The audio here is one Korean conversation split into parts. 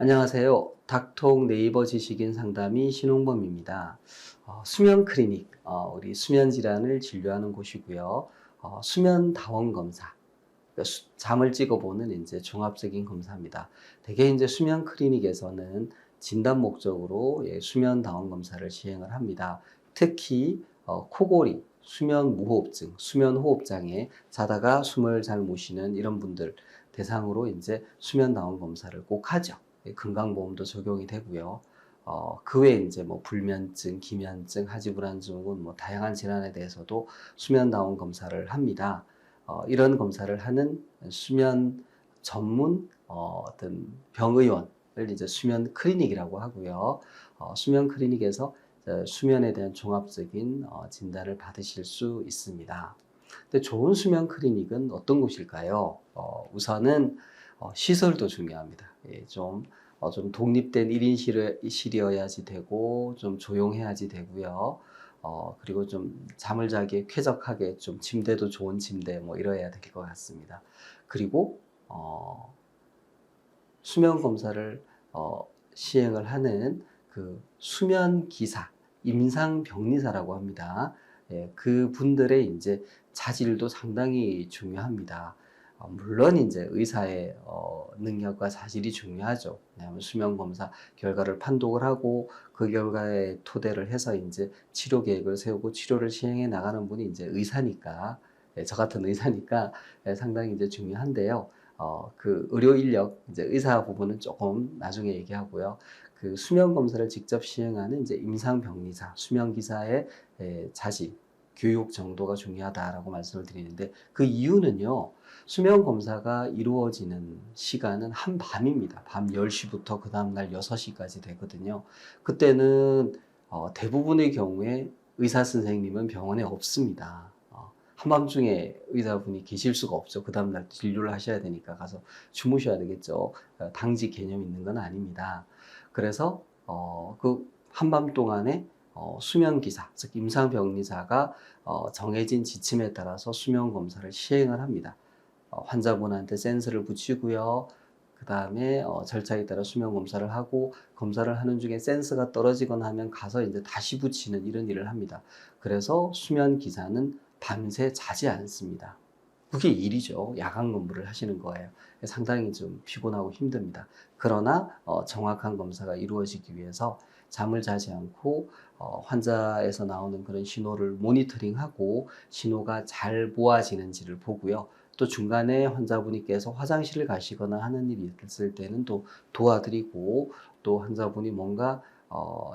안녕하세요. 닥통 네이버 지식인 상담의 신홍범입니다. 수면 클리닉, 우리 수면 질환을 진료하는 곳이고요. 수면 다원 검사, 그러니까 잠을 찍어보는 이제 종합적인 검사입니다. 대개 이제 수면 클리닉에서는 진단 목적으로 수면 다원 검사를 시행을 합니다. 특히 코골이, 수면 무호흡증, 수면 호흡 장애, 자다가 숨을 잘 못 쉬는 이런 분들 대상으로 이제 수면 다원 검사를 꼭 하죠. 건강보험도 적용이 되고요. 그 외에 이제 뭐 불면증, 기면증, 하지불안증은 뭐 다양한 질환에 대해서도 수면다운 검사를 합니다. 이런 검사를 하는 수면 전문 어떤 병의원을 이제 수면 클리닉이라고 하고요. 수면 클리닉에서 수면에 대한 종합적인 진단을 받으실 수 있습니다. 근데 좋은 수면 클리닉은 어떤 곳일까요? 우선은 시설도 중요합니다. 좀 독립된 1인실이어야지 되고, 좀 조용해야지 되고요. 그리고 좀 잠을 자기에 쾌적하게 좀 침대도 좋은 침대 뭐 이래야 될 것 같습니다. 그리고, 수면 검사를, 시행을 하는 그 수면 기사, 임상 병리사라고 합니다. 예, 그 분들의 이제 자질도 상당히 중요합니다. 물론 이제 의사의 능력과 자질이 중요하죠. 왜냐하면 수면 검사 결과를 판독을 하고 그 결과에 토대를 해서 이제 치료 계획을 세우고 치료를 시행해 나가는 분이 이제 의사니까, 예, 저 같은 의사니까 예, 상당히 이제 중요한데요. 그 의료 인력, 이제 의사 부분은 조금 나중에 얘기하고요. 그 수면 검사를 직접 시행하는 이제 임상병리사, 수면 기사의 자질, 교육 정도가 중요하다라고 말씀을 드리는데, 그 이유는요. 수면 검사가 이루어지는 시간은 한밤입니다. 밤 10시부터 그 다음날 6시까지 되거든요. 그때는 대부분의 경우에 의사 선생님은 병원에 없습니다. 한밤중에 의사분이 계실 수가 없죠. 그 다음날 진료를 하셔야 되니까 가서 주무셔야 되겠죠. 당직 개념 있는 건 아닙니다. 그래서 그 한밤 동안에 수면기사, 즉 임상병리사가 정해진 지침에 따라서 수면 검사를 시행을 합니다. 환자분한테 센서를 붙이고요. 그 다음에 절차에 따라 수면 검사를 하고, 검사를 하는 중에 센서가 떨어지거나 하면 가서 이제 다시 붙이는 이런 일을 합니다. 그래서 수면 기사는 밤새 자지 않습니다. 그게 일이죠. 야간 근무를 하시는 거예요. 상당히 좀 피곤하고 힘듭니다. 그러나 정확한 검사가 이루어지기 위해서 잠을 자지 않고 환자에서 나오는 그런 신호를 모니터링하고 신호가 잘 모아지는지를 보고요. 또 중간에 환자분이 계속 화장실을 가시거나 하는 일이 있을 때는 또 도와드리고, 또 환자분이 뭔가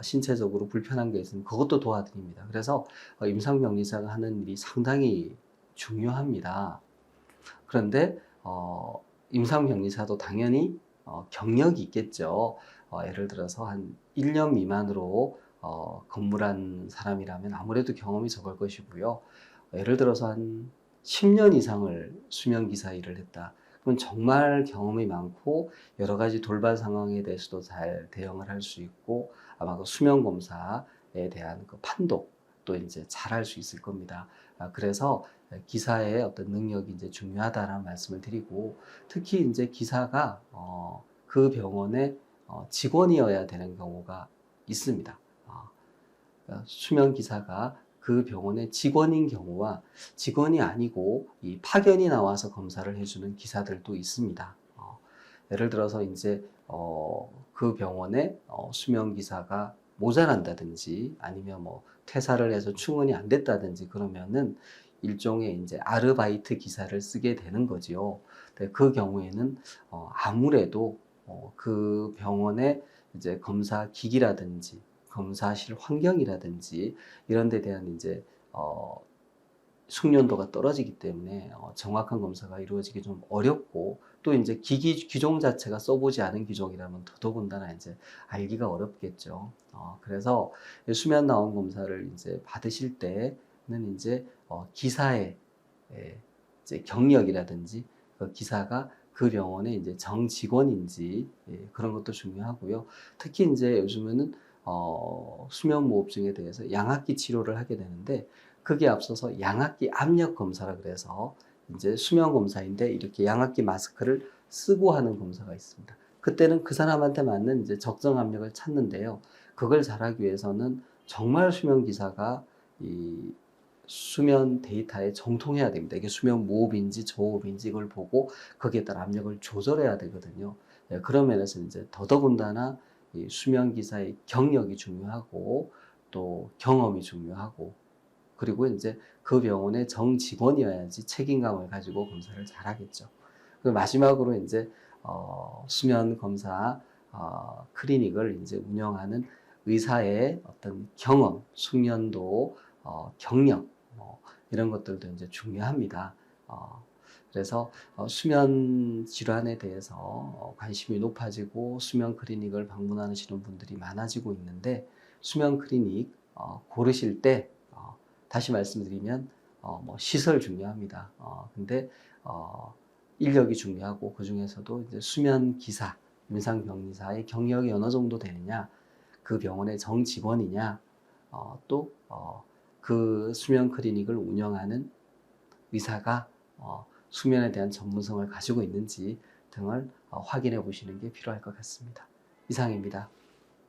신체적으로 불편한 게 있으면 그것도 도와드립니다. 그래서 임상병리사가 하는 일이 상당히 중요합니다. 그런데 임상병리사도 당연히 경력이 있겠죠. 예를 들어서 한 1년 미만으로 근무한 사람이라면 아무래도 경험이 적을 것이고요. 예를 들어서 한 10년 이상을 수면기사 일을 했다. 그럼 정말 경험이 많고 여러 가지 돌발 상황에 대해서도 잘 대응을 할 수 있고, 아마 그 수면검사에 대한 그 판독도 이제 잘 할 수 있을 겁니다. 그래서 기사의 어떤 능력이 이제 중요하다라는 말씀을 드리고, 특히 이제 기사가 그 병원의 직원이어야 되는 경우가 있습니다. 그러니까 수면 기사가 그 병원의 직원인 경우와 직원이 아니고 이 파견이 나와서 검사를 해주는 기사들도 있습니다. 예를 들어서 이제 그 병원에 수면 기사가 모자란다든지 아니면 뭐 퇴사를 해서 충원이 안 됐다든지 그러면은 일종의 이제 아르바이트 기사를 쓰게 되는 거지요. 근데 그 경우에는 아무래도 그 병원의 이제 검사 기기라든지 검사실 환경이라든지 이런 데 대한 이제 숙련도가 떨어지기 때문에 정확한 검사가 이루어지기 좀 어렵고, 또 이제 기기 기종 자체가 써보지 않은 기종이라면 더더군다나 이제 알기가 어렵겠죠. 그래서 수면 나온 검사를 이제 받으실 때는 이제 기사의 이제 경력이라든지 그 기사가 그 병원의 이제 정직원인지 그런 것도 중요하고요. 특히 이제 요즘에는 수면무호흡증에 대해서 양압기 치료를 하게 되는데, 그게 앞서서 양압기 압력 검사라 그래서 이제 수면 검사인데 이렇게 양압기 마스크를 쓰고 하는 검사가 있습니다. 그때는 그 사람한테 맞는 이제 적정 압력을 찾는데요. 그걸 잘하기 위해서는 정말 수면 기사가 이 수면 데이터에 정통해야 됩니다. 이게 수면 무호흡인지 저호흡인지 이걸 보고 거기에 따라 압력을 조절해야 되거든요. 예, 그런 면에서 이제 더더군다나 이 수면 기사의 경력이 중요하고 또 경험이 중요하고 그리고 이제 그 병원의 정직원이어야지 책임감을 가지고 검사를 잘하겠죠. 그리고 마지막으로 이제 수면 검사 클리닉을 이제 운영하는 의사의 어떤 경험, 숙련도, 경력 이런 것들도 이제 중요합니다. 그래서 수면 질환에 대해서 관심이 높아지고 수면 클리닉을 방문하시는 분들이 많아지고 있는데 수면 클리닉 고르실 때 다시 말씀드리면 뭐 시설 중요합니다. 근데 인력이 중요하고 그 중에서도 이제 수면 기사, 임상병리사의 경력이 어느 정도 되느냐, 그 병원의 정직원이냐, 또 그 수면 클리닉을 운영하는 의사가 수면에 대한 전문성을 가지고 있는지 등을 확인해 보시는 게 필요할 것 같습니다. 이상입니다.